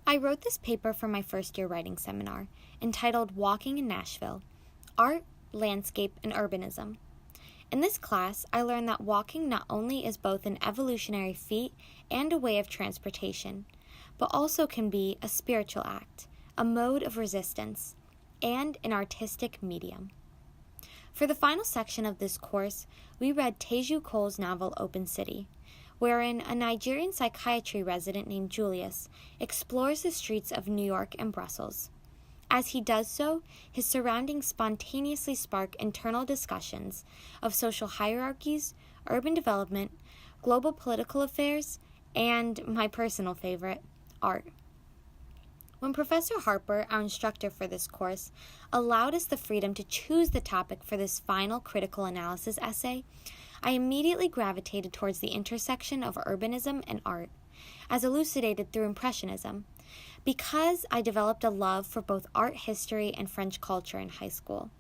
I wrote this paper for my first-year writing seminar, entitled Walking in Nashville: Art, Landscape, and Urbanism. In this class, I learned that walking not only is both an evolutionary feat and a way of transportation, but also can be a spiritual act, a mode of resistance, and an artistic medium. For the final section of this course, we read Teju Cole's novel Open City, wherein a Nigerian psychiatry resident named Julius explores the streets of New York and Brussels. As he does so, his surroundings spontaneously spark internal discussions of social hierarchies, urban development, global political affairs, and my personal favorite, art. When Professor Harper, our instructor for this course, allowed us the freedom to choose the topic for this final critical analysis essay, I immediately gravitated towards the intersection of urbanism and art, as elucidated through Impressionism, because I developed a love for both art history and French culture in high school.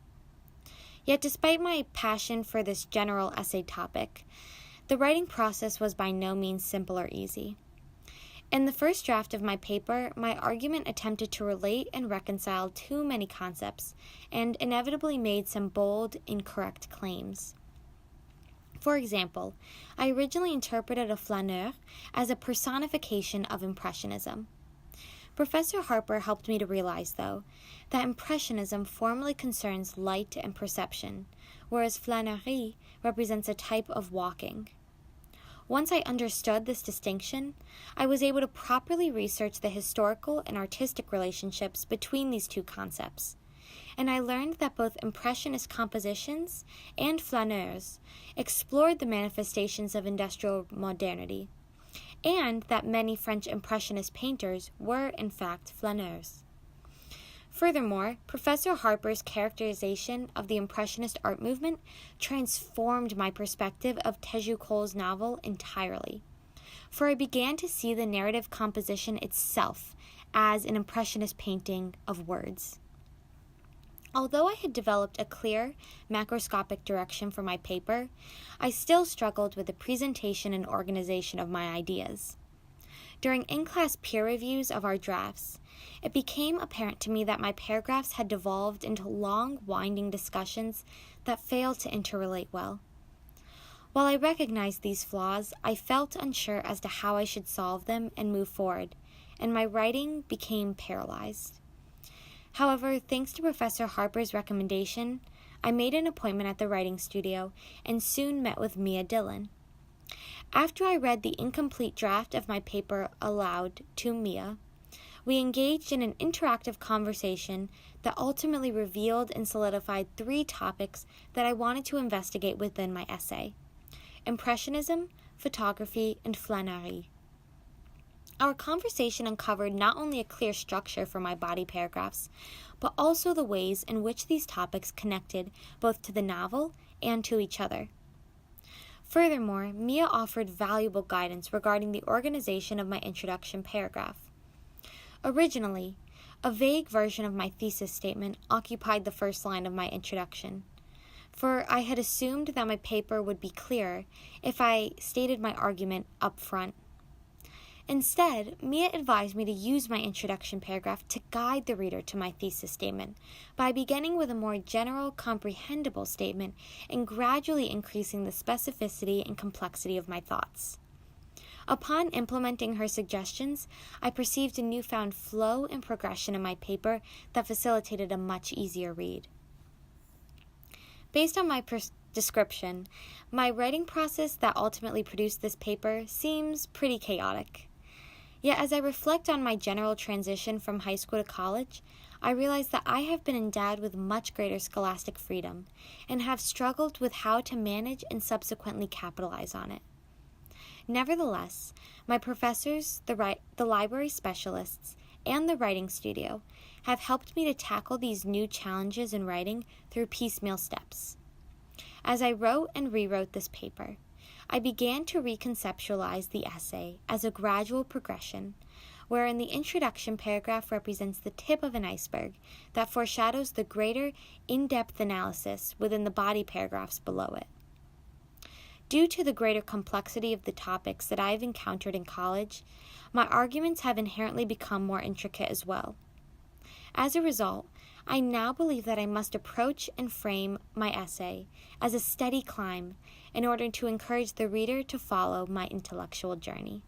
Yet despite my passion for this general essay topic, the writing process was by no means simple or easy. In the first draft of my paper, my argument attempted to relate and reconcile too many concepts, and inevitably made some bold, incorrect claims. For example, I originally interpreted a flâneur as a personification of Impressionism. Professor Harper helped me to realize, though, that Impressionism formally concerns light and perception, whereas Flânerie represents a type of walking. Once I understood this distinction, I was able to properly research the historical and artistic relationships between these two concepts, and I learned that both Impressionist compositions and flâneurs explored the manifestations of industrial modernity, and that many French Impressionist painters were, in fact, flâneurs. Furthermore, Professor Harper's characterization of the Impressionist art movement transformed my perspective of Teju Cole's novel entirely, for I began to see the narrative composition itself as an Impressionist painting of words. Although I had developed a clear, macroscopic direction for my paper, I still struggled with the presentation and organization of my ideas. During in-class peer reviews of our drafts, it became apparent to me that my paragraphs had devolved into long, winding discussions that failed to interrelate well. While I recognized these flaws, I felt unsure as to how I should solve them and move forward, and my writing became paralyzed. However, thanks to Professor Harper's recommendation, I made an appointment at the writing studio and soon met with Mia Dillon. After I read the incomplete draft of my paper aloud to Mia, we engaged in an interactive conversation that ultimately revealed and solidified 3 topics that I wanted to investigate within my essay: Impressionism, photography, and Flânerie. Our conversation uncovered not only a clear structure for my body paragraphs, but also the ways in which these topics connected both to the novel and to each other. Furthermore, Mia offered valuable guidance regarding the organization of my introduction paragraph. Originally, a vague version of my thesis statement occupied the first line of my introduction, for I had assumed that my paper would be clearer if I stated my argument up front. Instead, Mia advised me to use my introduction paragraph to guide the reader to my thesis statement by beginning with a more general, comprehensible statement and gradually increasing the specificity and complexity of my thoughts. Upon implementing her suggestions, I perceived a newfound flow and progression in my paper that facilitated a much easier read. Based on my description, my writing process that ultimately produced this paper seems pretty chaotic. Yet as I reflect on my general transition from high school to college, I realize that I have been endowed with much greater scholastic freedom and have struggled with how to manage and subsequently capitalize on it. Nevertheless, my professors, the library specialists, and the writing studio have helped me to tackle these new challenges in writing through piecemeal steps. As I wrote and rewrote this paper, I began to reconceptualize the essay as a gradual progression, wherein the introduction paragraph represents the tip of an iceberg that foreshadows the greater in-depth analysis within the body paragraphs below it. Due to the greater complexity of the topics that I have encountered in college, my arguments have inherently become more intricate as well. As a result, I now believe that I must approach and frame my essay as a steady climb in order to encourage the reader to follow my intellectual journey.